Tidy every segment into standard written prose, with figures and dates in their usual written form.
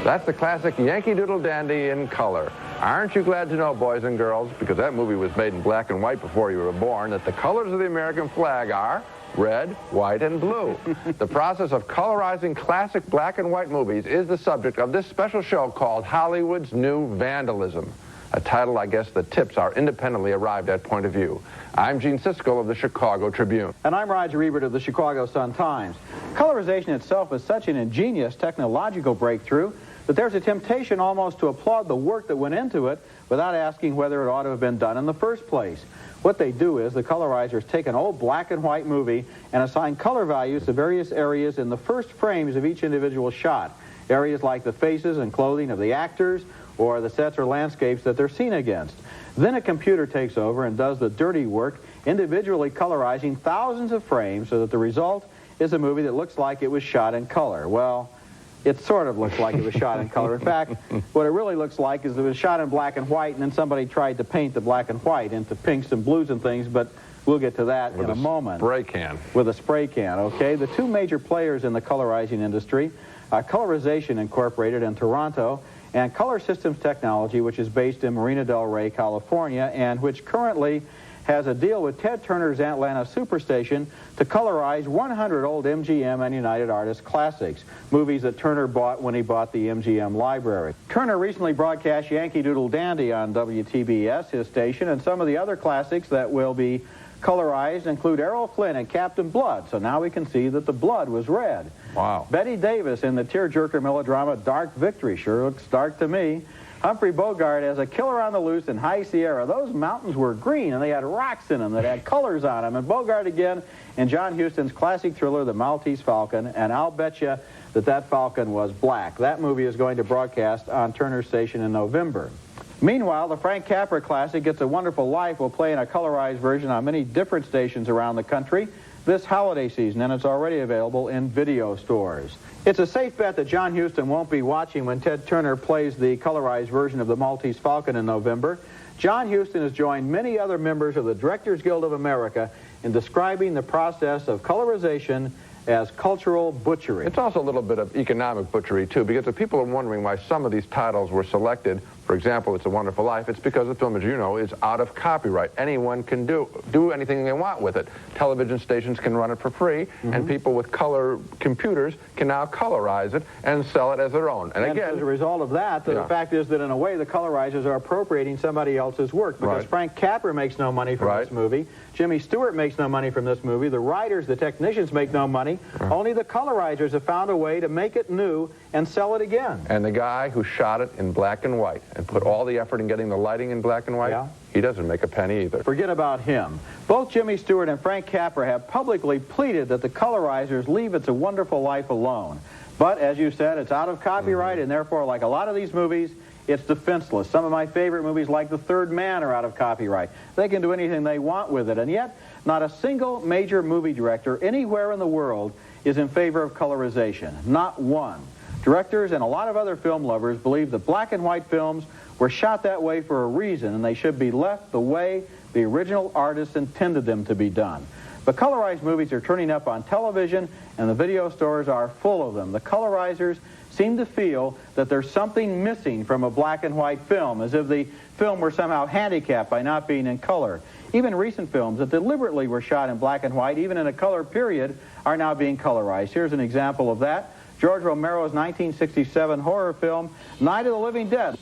That's the classic Yankee Doodle Dandy in color. Aren't you glad to know, boys and girls, because that movie was made in black and white before you were born, that the colors of the American flag are red, white, and blue. The process of colorizing classic black and white movies is the subject of this special show called Hollywood's New Vandalism, a title I guess the tips are independently arrived at point of view. I'm Gene Siskel of the Chicago Tribune. And I'm Roger Ebert of the Chicago Sun-Times. Colorization itself is such an ingenious technological breakthrough that there's a temptation almost to applaud the work that went into it without asking whether it ought to have been done in the first place. What they do is the colorizers take an old black and white movie and assign color values to various areas in the first frames of each individual shot. Areas like the faces and clothing of the actors or the sets or landscapes that they're seen against. Then a computer takes over and does the dirty work, individually colorizing thousands of frames so that the result is a movie that looks like it was shot in color. Well, it sort of looks like it was shot in color. In fact, what it really looks like is it was shot in black and white, and then somebody tried to paint the black and white into pinks and blues and things, but we'll get to that in a moment. Spray can. With a spray can, okay? The two major players in the colorizing industry, Colorization Incorporated in Toronto, and Color Systems Technology, which is based in Marina del Rey, California, and which currently has a deal with Ted Turner's Atlanta Superstation to colorize 100 old MGM and United Artists classics, movies that Turner bought when he bought the MGM library. Turner recently broadcast Yankee Doodle Dandy on WTBS, his station, and some of the other classics that will be colorized include Errol Flynn and Captain Blood, so now we can see that the blood was red. Wow. Betty Davis in the tearjerker melodrama Dark Victory, sure looks dark to me. Humphrey Bogart as a killer on the loose in High Sierra. Those mountains were green, and they had rocks in them that had colors on them. And Bogart again in John Huston's classic thriller, The Maltese Falcon, and I'll bet you that falcon was black. That movie is going to broadcast on Turner Station in November. Meanwhile, the Frank Capra classic, It's a Wonderful Life, will play in a colorized version on many different stations around the country this holiday season, and it's already available in video stores. It's a safe bet that John Huston won't be watching when Ted Turner plays the colorized version of The Maltese Falcon in November. John Huston has joined many other members of the Directors Guild of America in describing the process of colorization as cultural butchery. It's also a little bit of economic butchery, too, because if people are wondering why some of these titles were selected, for example, It's a Wonderful Life, it's because the film, as you know, is out of copyright. Anyone can do anything they want with it. Television stations can run it for free, and people with color computers can now colorize it and sell it as their own. And again, as a result of that, the fact is that in a way the colorizers are appropriating somebody else's work, because Frank Capra makes no money from this movie. Jimmy Stewart makes no money from this movie. The writers, the technicians make no money. Only the colorizers have found a way to make it new and sell it again. And the guy who shot it in black and white and put all the effort in getting the lighting in black and white, he doesn't make a penny either. Forget about him. Both Jimmy Stewart and Frank Capra have publicly pleaded that the colorizers leave It's a Wonderful Life alone. But, as you said, it's out of copyright, and therefore, like a lot of these movies, it's defenseless. Some of my favorite movies, like The Third Man, are out of copyright. They can do anything they want with it, and yet not a single major movie director anywhere in the world is in favor of colorization. Not one. Directors and a lot of other film lovers believe that black and white films were shot that way for a reason, and they should be left the way the original artists intended them to be done. But colorized movies are turning up on television, and the video stores are full of them. The colorizers seem to feel that there's something missing from a black and white film, as if the film were somehow handicapped by not being in color. Even recent films that deliberately were shot in black and white, even in a color period, are now being colorized. Here's an example of that. George Romero's 1967 horror film, Night of the Living Dead.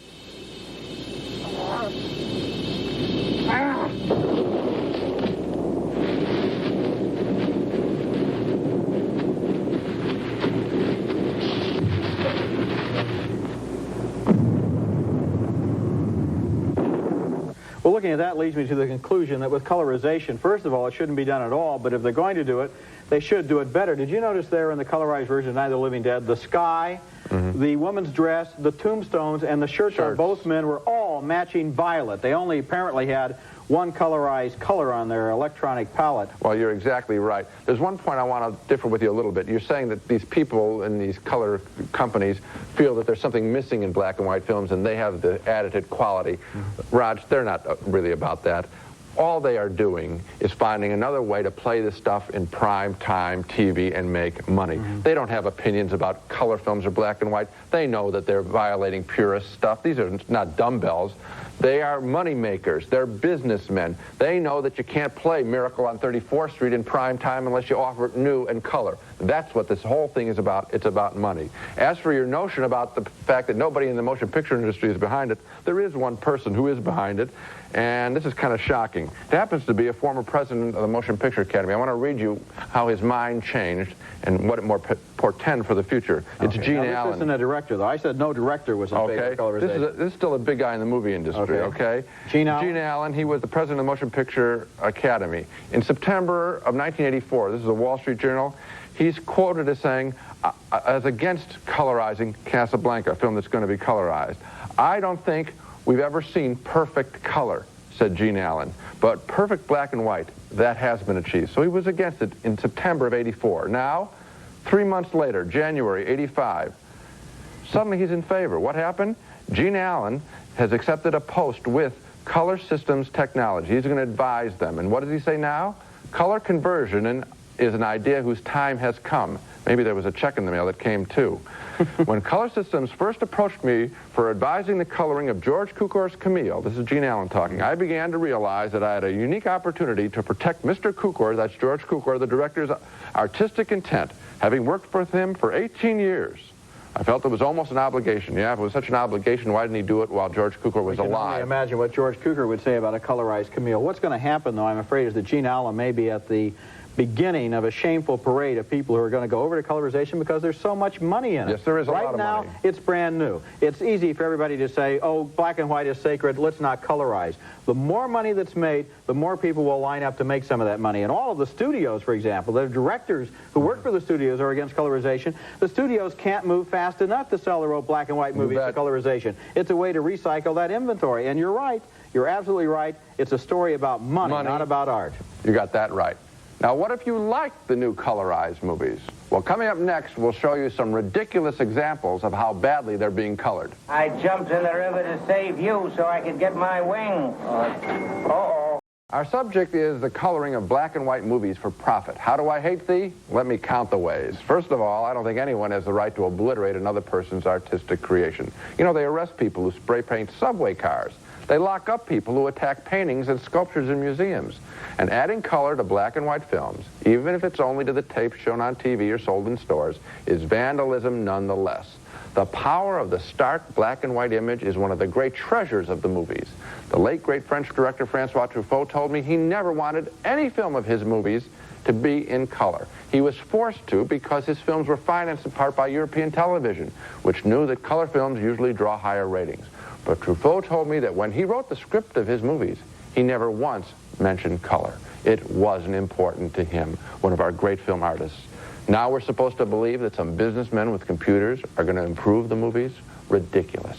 Well, looking at that leads me to the conclusion that with colorization, first of all, it shouldn't be done at all, but if they're going to do it, they should do it better. Did you notice there in the colorized version of Night of the Living Dead, the sky, the woman's dress, the tombstones, and the shirts on both men were all matching violet. They only apparently had one colorized color on their electronic palette. Well, you're exactly right. There's one point I want to differ with you a little bit. You're saying that these people in these color companies feel that there's something missing in black and white films and they have the added quality. Raj, they're not really about that. All they are doing is finding another way to play this stuff in prime time TV and make money. They don't have opinions about color films or black and white. They know that they're violating purist stuff. These are not dumbbells. They are money makers. They're businessmen. They know that you can't play Miracle on 34th Street in prime time unless you offer it new and color. That's what this whole thing is about. It's about money. As for your notion about the fact that nobody in the motion picture industry is behind it, there is one person who is behind it, and this is kind of shocking. It happens to be a former president of the Motion Picture Academy. I want to read you how his mind changed and what it more portend for the future. It's Gene Allen. This isn't a director, though. I said no director was in favor of colorization. This is still a big guy in the movie industry, okay? Gene Allen? Gene Allen, he was the president of the Motion Picture Academy. In September of 1984, this is a Wall Street Journal, he's quoted as saying, as against colorizing Casablanca, a film that's going to be colorized, "I don't think we've ever seen perfect color," said Gene Allen, "but perfect black and white, that has been achieved." So he was against it in September of 84. Now, 3 months later, January 85, suddenly he's in favor. What happened? Gene Allen has accepted a post with Color Systems Technology. He's going to advise them. And what does he say now? Color conversion is an idea whose time has come. Maybe there was a check in the mail that came too. When Color Systems first approached me for advising the coloring of George Cukor's Camille, this is Gene Allen talking, I began to realize that I had a unique opportunity to protect Mr. Cukor, that's George Cukor, the director's artistic intent. Having worked with him for 18 years, I felt it was almost an obligation. Yeah, if it was such an obligation, why didn't he do it while George Cukor was alive? I can only imagine what George Cukor would say about a colorized Camille. What's going to happen, though, I'm afraid, is that Gene Allen may be at the beginning of a shameful parade of people who are going to go over to colorization because there's so much money in it. Yes, there is a lot of money. Right now, it's brand new. It's easy for everybody to say, oh, black and white is sacred, let's not colorize. The more money that's made, the more people will line up to make some of that money. And all of the studios, for example, the directors who work for the studios are against colorization. The studios can't move fast enough to sell their old black and white movies to colorization. It's a way to recycle that inventory. And you're right. You're absolutely right. It's a story about money, not about art. You got that right. Now, what if you like the new colorized movies? Well, coming up next, we'll show you some ridiculous examples of how badly they're being colored. I jumped in the river to save you so I could get my wings. Uh-oh. Our subject is the coloring of black and white movies for profit. How do I hate thee? Let me count the ways. First of all, I don't think anyone has the right to obliterate another person's artistic creation. You know, they arrest people who spray paint subway cars. They lock up people who attack paintings and sculptures in museums. And adding color to black and white films, even if it's only to the tapes shown on TV or sold in stores, is vandalism nonetheless. The power of the stark black and white image is one of the great treasures of the movies. The late, great French director Francois Truffaut told me he never wanted any film of his movies to be in color. He was forced to because his films were financed in part by European television, which knew that color films usually draw higher ratings. But Truffaut told me that when he wrote the script of his movies, he never once mentioned color. It wasn't important to him, one of our great film artists. Now we're supposed to believe that some businessmen with computers are going to improve the movies? Ridiculous.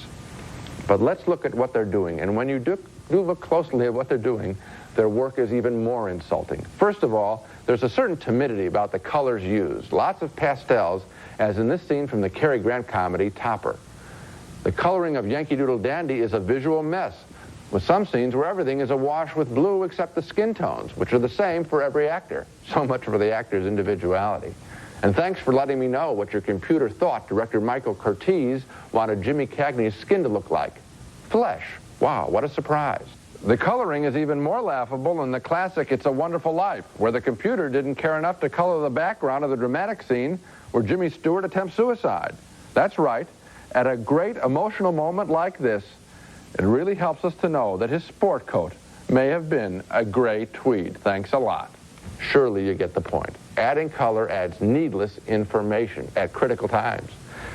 But let's look at what they're doing. And when you do look closely at what they're doing, their work is even more insulting. First of all, there's a certain timidity about the colors used. Lots of pastels, as in this scene from the Cary Grant comedy, Topper. The coloring of Yankee Doodle Dandy is a visual mess, with some scenes where everything is awash with blue except the skin tones, which are the same for every actor. So much for the actor's individuality. And thanks for letting me know what your computer thought director Michael Curtiz wanted Jimmy Cagney's skin to look like. Flesh. Wow, what a surprise. The coloring is even more laughable in the classic It's a Wonderful Life, where the computer didn't care enough to color the background of the dramatic scene where Jimmy Stewart attempts suicide. That's right. At a great emotional moment like this, it really helps us to know that his sport coat may have been a gray tweed. Thanks a lot. Surely you get the point. Adding color adds needless information at critical times.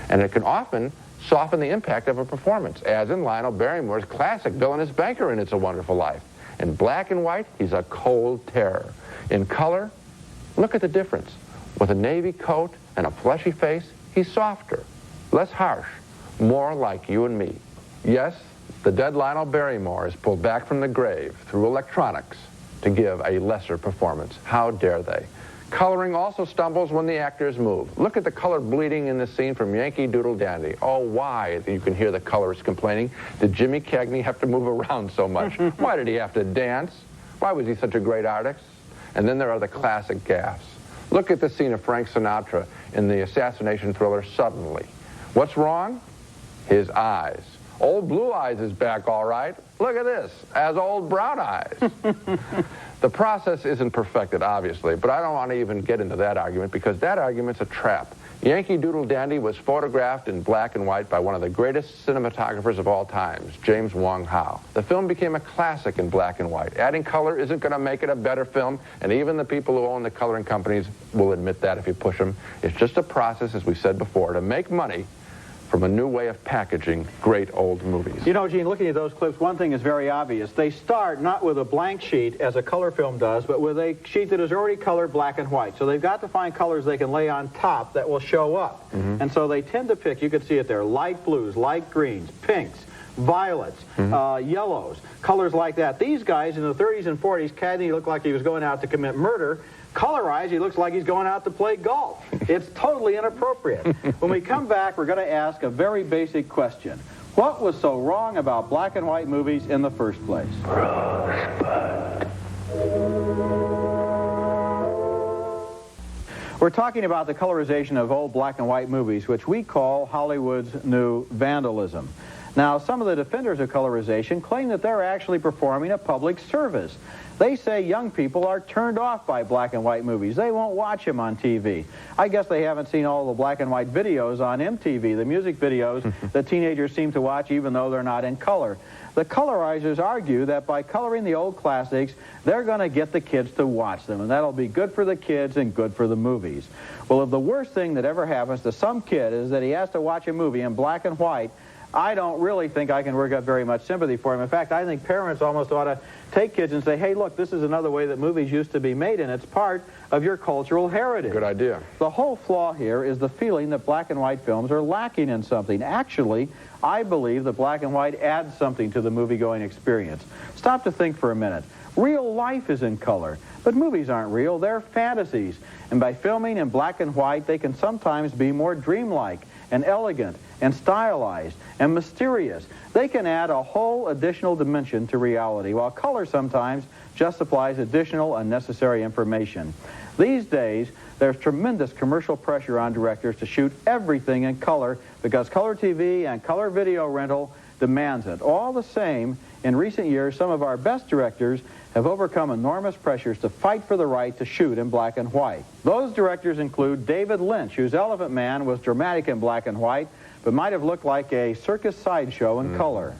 And it can often soften the impact of a performance, as in Lionel Barrymore's classic Villainous Banker in It's a Wonderful Life. In black and white, he's a cold terror. In color, look at the difference. With a navy coat and a fleshy face, he's softer, less harsh, more like you and me. Yes, the dead Lionel Barrymore is pulled back from the grave through electronics to give a lesser performance. How dare they? Coloring also stumbles when the actors move. Look at the color bleeding in the scene from Yankee Doodle Dandy. Oh, why, you can hear the colorist complaining, did Jimmy Cagney have to move around so much? Why did he have to dance? Why was he such a great artist? And then there are the classic gaffes. Look at the scene of Frank Sinatra in the assassination thriller Suddenly. What's wrong? His eyes. Old Blue Eyes is back, all right. Look at this, as Old Brown Eyes. The process isn't perfected, obviously, but I don't want to even get into that argument because that argument's a trap. Yankee Doodle Dandy was photographed in black and white by one of the greatest cinematographers of all times, James Wong Howe. The film became a classic in black and white. Adding color isn't going to make it a better film, and even the people who own the coloring companies will admit that if you push them. It's just a process, as we said before, to make money from a new way of packaging great old movies. You know, Gene, looking at those clips, one thing is very obvious. They start not with a blank sheet, as a color film does, but with a sheet that is already colored black and white. So they've got to find colors they can lay on top that will show up. And so they tend to pick, you can see it there, light blues, light greens, pinks, violets, yellows, colors like that. These guys in the 30s and 40s, Cagney looked like he was going out to commit murder. Colorized, he looks like he's going out to play golf. It's totally inappropriate. When we come back, we're going to ask a very basic question. What was so wrong about black and white movies in the first place? Rosebud. We're talking about the colorization of old black and white movies, which we call Hollywood's new vandalism. Now, some of the defenders of colorization claim that they're actually performing a public service. They say young people are turned off by black and white movies. They won't watch them on TV. I guess they haven't seen all the black and white videos on MTV, the music videos that teenagers seem to watch even though they're not in color. The colorizers argue that by coloring the old classics, they're going to get the kids to watch them, and that'll be good for the kids and good for the movies. Well, if the worst thing that ever happens to some kid is that he has to watch a movie in black and white, I don't really think I can work up very much sympathy for him. In fact, I think parents almost ought to take kids and say, hey, look, this is another way that movies used to be made, and it's part of your cultural heritage. Good idea. The whole flaw here is the feeling that black and white films are lacking in something. Actually, I believe that black and white adds something to the movie-going experience. Stop to think for a minute. Real life is in color, but movies aren't real. They're fantasies. And by filming in black and white, they can sometimes be more dreamlike and elegant and stylized and mysterious. They can add a whole additional dimension to reality, while color sometimes just supplies additional unnecessary information. These days, there's tremendous commercial pressure on directors to shoot everything in color because color TV and color video rental demands it. All the same, in recent years, some of our best directors have overcome enormous pressures to fight for the right to shoot in black and white. Those directors include David Lynch, whose Elephant Man was dramatic in black and white, but might have looked like a circus sideshow in color.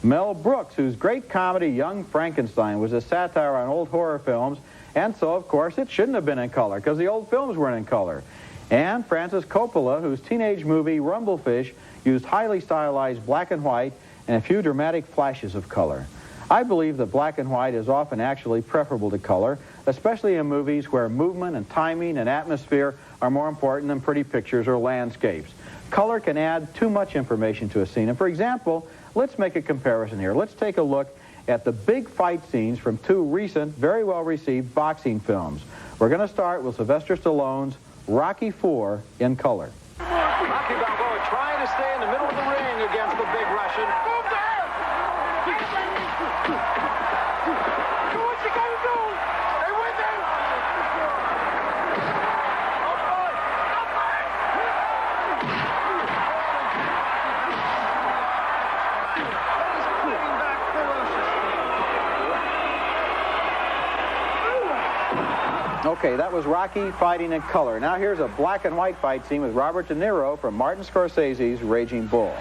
Mel Brooks, whose great comedy Young Frankenstein was a satire on old horror films, and so, of course, it shouldn't have been in color because the old films weren't in color. And Francis Coppola, whose teenage movie Rumblefish used highly stylized black and white and a few dramatic flashes of color. I believe that black and white is often actually preferable to color, especially in movies where movement and timing and atmosphere are more important than pretty pictures or landscapes. Color can add too much information to a scene. And for example, let's make a comparison here. Let's take a look at the big fight scenes from two recent, very well-received boxing films. We're going to start with Sylvester Stallone's Rocky IV in color. Rocky Balboa trying to stay in the middle of the ring against the big Russian. What's he going to do? Stay with him! Okay, that was Rocky fighting in color. Now here's a black and white fight scene with Robert De Niro from Martin Scorsese's Raging Bull.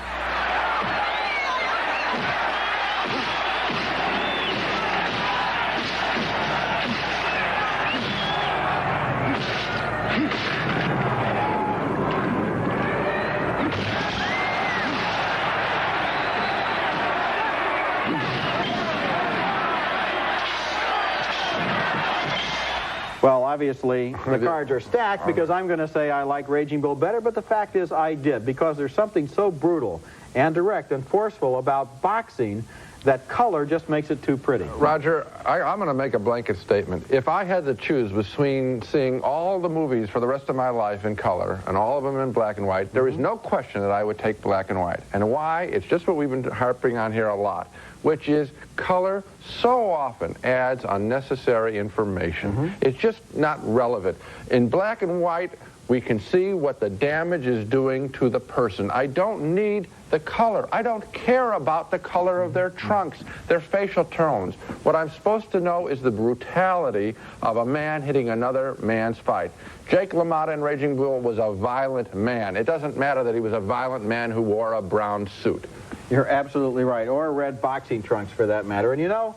Well, obviously, the cards are stacked because I'm going to say I like Raging Bull better, but the fact is I did, because there's something so brutal and direct and forceful about boxing that color just makes it too pretty. Roger, I'm going to make a blanket statement. If I had to choose between seeing all the movies for the rest of my life in color and all of them in black and white, there is no question that I would take black and white. And why? It's just what we've been harping on here a lot, which is color so often adds unnecessary information. It's just not relevant. In black and white, we can see what the damage is doing to the person. I don't need the color. I don't care about the color of their trunks, their facial tones. What I'm supposed to know is the brutality of a man hitting another man's fight. Jake LaMotta in Raging Bull was a violent man. It doesn't matter that he was a violent man who wore a brown suit. You're absolutely right, or red boxing trunks for that matter. And you know,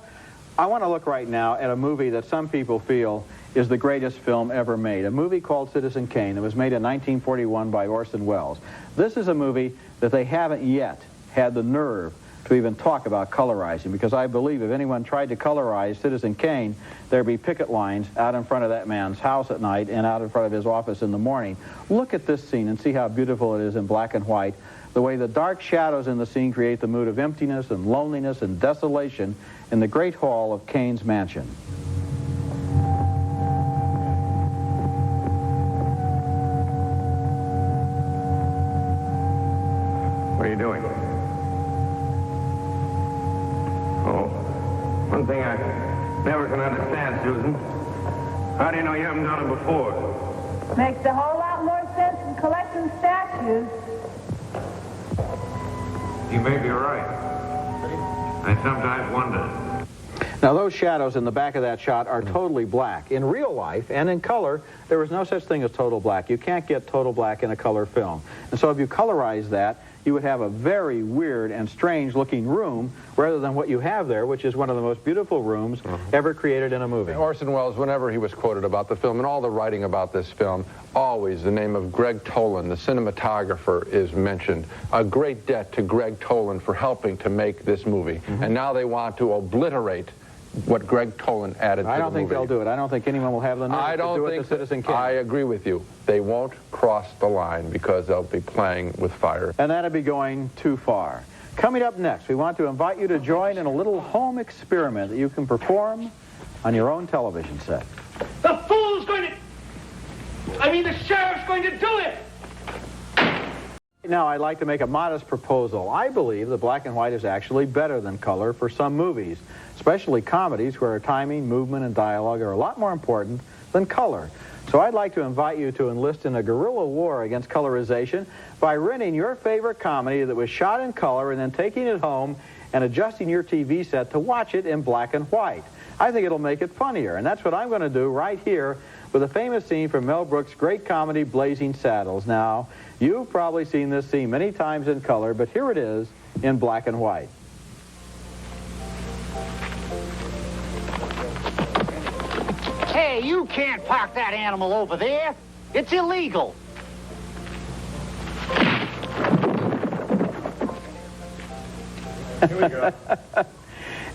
I want to look right now at a movie that some people feel is the greatest film ever made, a movie called Citizen Kane. It was made in 1941 by Orson Welles. This is a movie that they haven't yet had the nerve to even talk about colorizing, because I believe if anyone tried to colorize Citizen Kane, there'd be picket lines out in front of that man's house at night and out in front of his office in the morning. Look at this scene and see how beautiful it is in black and white. The way the dark shadows in the scene create the mood of emptiness and loneliness and desolation in the great hall of Kane's mansion. What are you doing? Oh, one thing I never can understand, Susan. How do you know you haven't done it before? Makes a whole lot more sense than collecting statues. You may be right. I sometimes wonder. Now, those shadows in the back of that shot are totally black. In real life and in color, there is no such thing as total black. You can't get total black in a color film. And so if you colorize that, you would have a very weird and strange looking room rather than what you have there, which is one of the most beautiful rooms ever created in a movie. Orson Welles, whenever he was quoted about the film and all the writing about this film, always the name of Greg Toland, the cinematographer, is mentioned. A great debt to Greg Toland for helping to make this movie. And now they want to obliterate what Greg Toland added to the movie. I don't think they'll do it. I don't think anyone will have the nerve to do it to Citizen Kane. I agree with you. They won't cross the line because they'll be playing with fire. And that'd be going too far. Coming up next, we want to invite you to join in a little home experiment that you can perform on your own television set. The fool's going to... the sheriff's going to do it! Now, I'd like to make a modest proposal. I believe that black and white is actually better than color for some movies, especially comedies where timing, movement, and dialogue are a lot more important than color. So I'd like to invite you to enlist in a guerrilla war against colorization by renting your favorite comedy that was shot in color and then taking it home and adjusting your TV set to watch it in black and white. I think it'll make it funnier, and that's what I'm going to do right here with a famous scene from Mel Brooks' great comedy, Blazing Saddles. Now, you've probably seen this scene many times in color, but here it is in black and white. Hey, you can't park that animal over there. It's illegal. Here we go.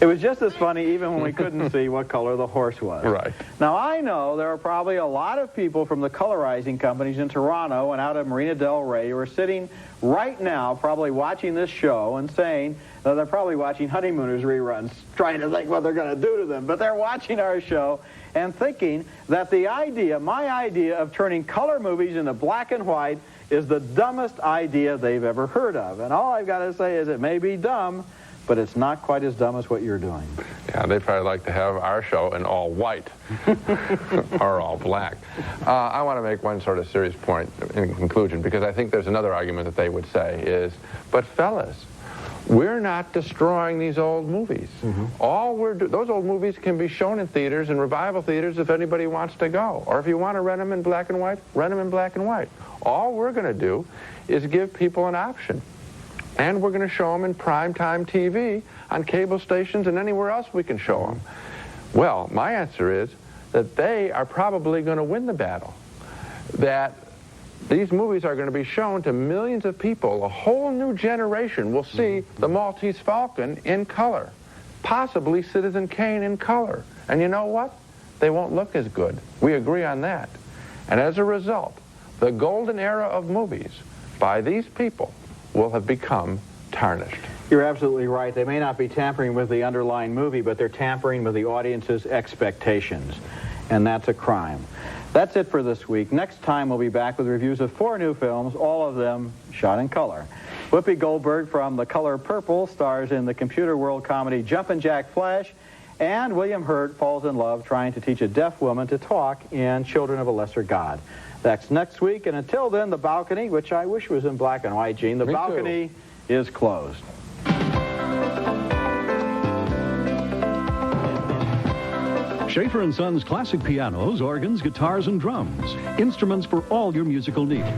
It was just as funny even when we couldn't see what color the horse was. Right. Now, I know there are probably a lot of people from the colorizing companies in Toronto and out of Marina del Rey who are sitting right now probably watching this show and saying that they're probably watching Honeymooners reruns, trying to think what they're going to do to them. But they're watching our show and thinking that the idea, my idea of turning color movies into black and white is the dumbest idea they've ever heard of. And all I've got to say is it may be dumb, but it's not quite as dumb as what you're doing. Yeah, they'd probably like to have our show in all white or all black. I want to make one sort of serious point in conclusion, because I think there's another argument that they would say is, but fellas, we're not destroying these old movies. All those old movies can be shown in theaters and revival theaters if anybody wants to go. Or if you want to rent them in black and white, rent them in black and white. All we're going to do is give people an option. And we're going to show them in primetime TV on cable stations and anywhere else we can show them. Well, my answer is that they are probably going to win the battle. That these movies are going to be shown to millions of people. A whole new generation will see the Maltese Falcon in color, possibly Citizen Kane in color. And you know what? they won't look as good. We agree on that. And as a result, the golden era of movies by these people will have become tarnished. You're absolutely right. They may not be tampering with the underlying movie, but they're tampering with the audience's expectations. And that's a crime. That's it for this week. Next time we'll be back with reviews of 4 new films, all of them shot in color. Whoopi Goldberg from The Color Purple stars in the computer world comedy Jumpin' Jack Flash, and William Hurt falls in love trying to teach a deaf woman to talk in Children of a Lesser God. That's next week, and until then, The Balcony, which I wish was in black and white, Gene, The Balcony is closed. Schaefer & Sons classic pianos, organs, guitars, and drums. Instruments for all your musical needs.